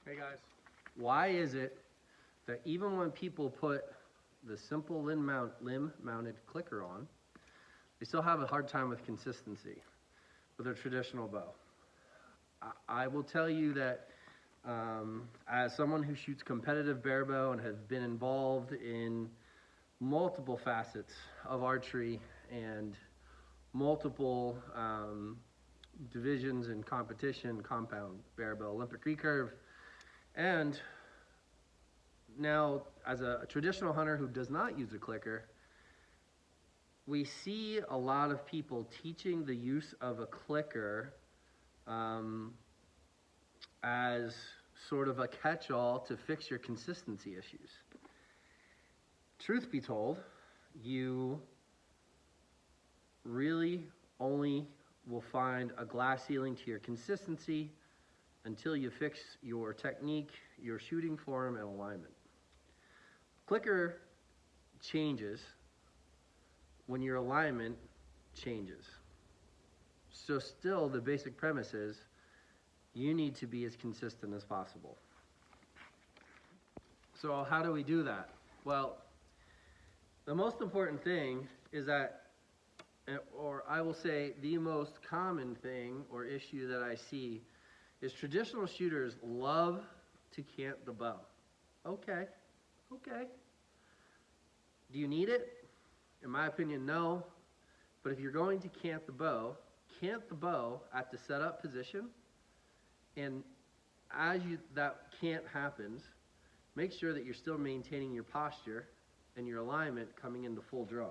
Hey guys, why is it that even when people put the simple limb-mounted clicker on, they still have a hard time with consistency with a traditional bow? I will tell you that as someone who shoots competitive barebow and has been involved in multiple facets of archery and multiple divisions in competition, compound, barebow, Olympic recurve, and now as a traditional hunter who does not use a clicker, we see a lot of people teaching the use of a clicker as sort of a catch-all to fix your consistency issues. Truth be told, you really only will find a glass ceiling to your consistency until you fix your technique, your shooting form, and alignment. Clicker changes when your alignment changes. So still, the basic premise is you need to be as consistent as possible. So how do we do that? Well, the most important thing is that, or I will say the most common thing or issue that I see is traditional shooters love to cant the bow. Okay. Do you need it? In my opinion, no. But if you're going to cant the bow at the setup position, and as that cant happens, make sure that you're still maintaining your posture and your alignment coming into full draw.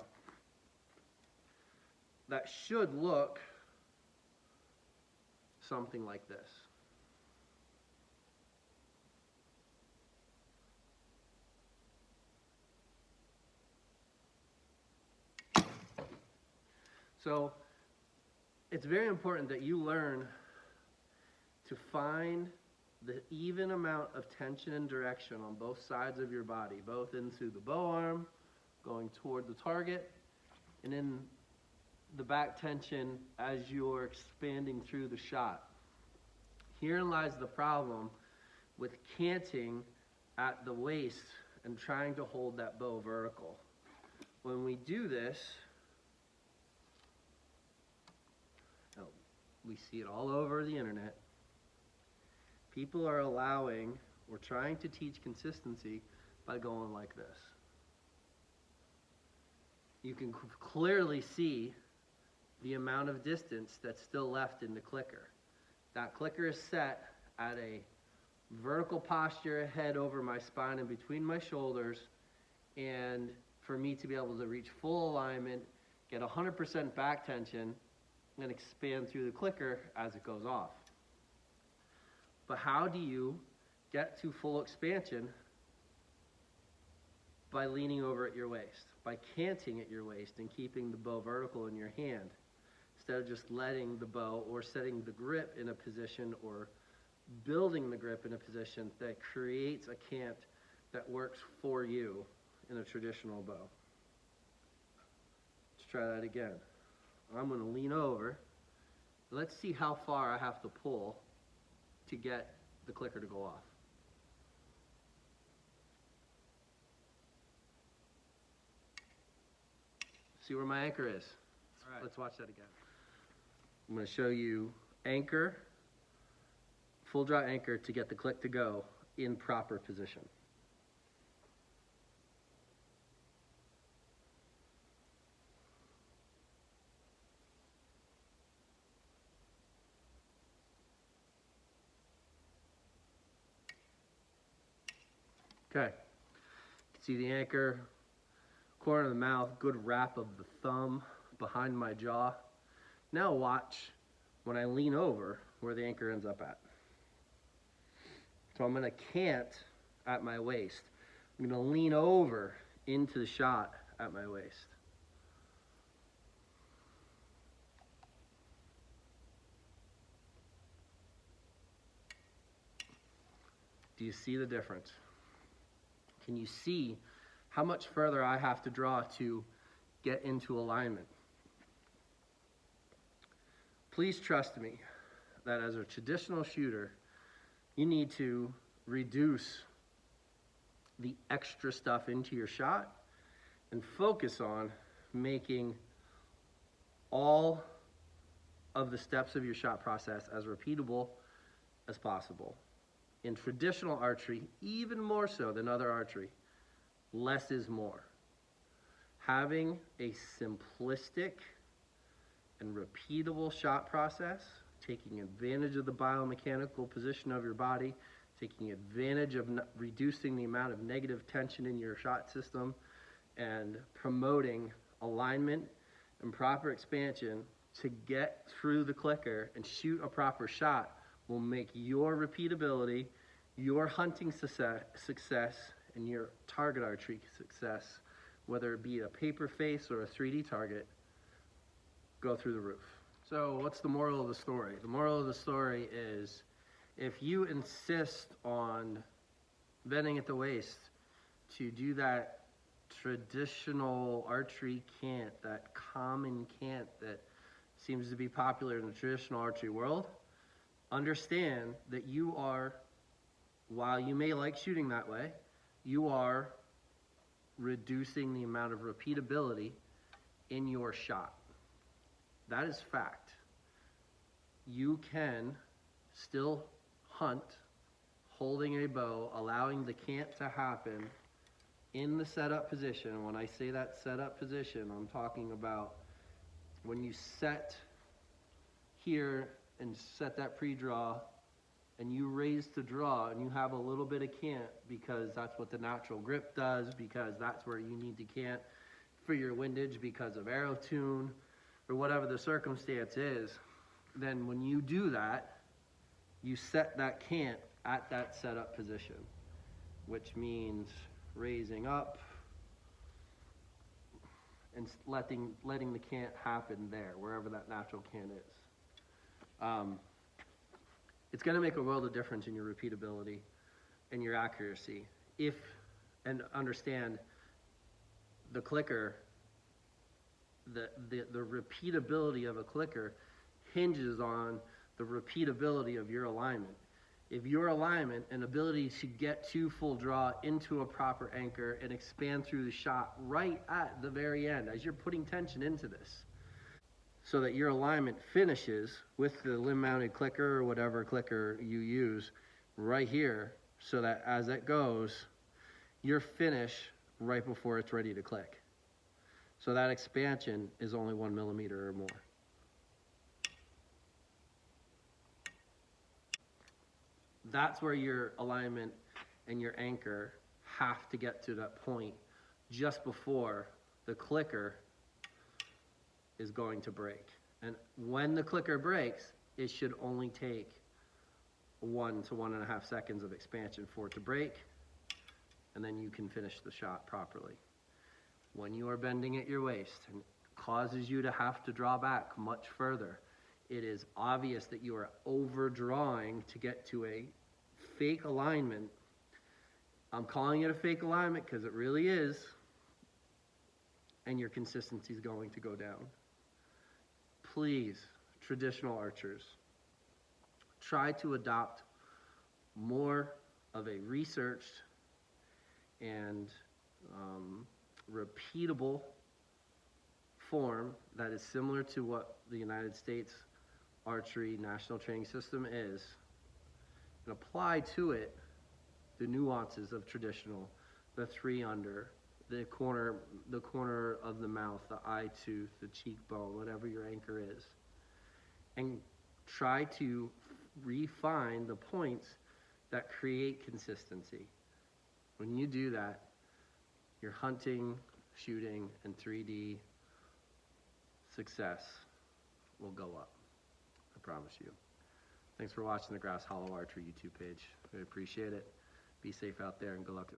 That should look something like this. So it's very important that you learn to find the even amount of tension and direction on both sides of your body, both into the bow arm, going toward the target, and in the back tension as you're expanding through the shot. Herein lies the problem with canting at the waist and trying to hold that bow vertical. When we do this, we see it all over the internet. People are allowing or trying to teach consistency by going like this. You can clearly see the amount of distance that's still left in the clicker. That clicker is set at a vertical posture, head over my spine and between my shoulders, and for me to be able to reach full alignment, get 100% back tension, and expand through the clicker as it goes off. But how do you get to full expansion? By leaning over at your waist, by canting at your waist and keeping the bow vertical in your hand, instead of just letting the bow or setting the grip in a position or building the grip in a position that creates a cant that works for you in a traditional bow. Let's try that again. I'm going to lean over. Let's see how far I have to pull to get the clicker to go off. See where my anchor is. All right. Let's watch that again. I'm going to show you anchor, full draw anchor to get the click to go in proper position. Okay, you can see the anchor, corner of the mouth, good wrap of the thumb behind my jaw. Now watch when I lean over where the anchor ends up at. So I'm going to cant at my waist. I'm going to lean over into the shot at my waist. Do you see the difference? Can you see how much further I have to draw to get into alignment? Please trust me that as a traditional shooter, you need to reduce the extra stuff into your shot and focus on making all of the steps of your shot process as repeatable as possible. In traditional archery, even more so than other archery, less is more. Having a simplistic and repeatable shot process, taking advantage of the biomechanical position of your body, taking advantage of reducing the amount of negative tension in your shot system, and promoting alignment and proper expansion to get through the clicker and shoot a proper shot will make your repeatability, your hunting success, and your target archery success, whether it be a paper face or a 3D target, go through the roof. So what's the moral of the story? The moral of the story is, if you insist on bending at the waist to do that traditional archery cant, that common cant that seems to be popular in the traditional archery world, understand that you are, while you may like shooting that way, you are reducing the amount of repeatability in your shot. That is fact. You can still hunt holding a bow, allowing the cant to happen in the setup position. When I say that setup position, I'm talking about when you set here and set that pre-draw and you raise to draw and you have a little bit of cant because that's what the natural grip does, because that's where you need to cant for your windage because of arrow tune or whatever the circumstance is, then when you do that, you set that cant at that setup position, which means raising up and letting the cant happen there, wherever that natural cant is. It's going to make a world of difference in your repeatability and your accuracy. And understand the clicker, the repeatability of a clicker hinges on the repeatability of your alignment. If your alignment and ability to get to full draw into a proper anchor and expand through the shot right at the very end, as you're putting tension into this, so that your alignment finishes with the limb-mounted clicker or whatever clicker you use right here, so that as it goes, your finish right before it's ready to click. So that expansion is only 1 millimeter or more. That's where your alignment and your anchor have to get to that point just before the clicker is going to break. And when the clicker breaks, it should only take 1 to 1.5 seconds of expansion for it to break, and then you can finish the shot properly. When you are bending at your waist and causes you to have to draw back much further, it is obvious that you are overdrawing to get to a fake alignment. I'm calling it a fake alignment because it really is, and your consistency is going to go down. Please, traditional archers, try to adopt more of a researched and repeatable form that is similar to what the United States Archery National Training System is, and apply to it the nuances of traditional, the 3 under, the corner of the mouth, the eye tooth, the cheekbone, whatever your anchor is, and try to refine the points that create consistency. When you do that, your hunting, shooting, and 3D success will go up. I promise you. Thanks for watching the Grass Hollow Archery YouTube page. I appreciate it. Be safe out there and good luck.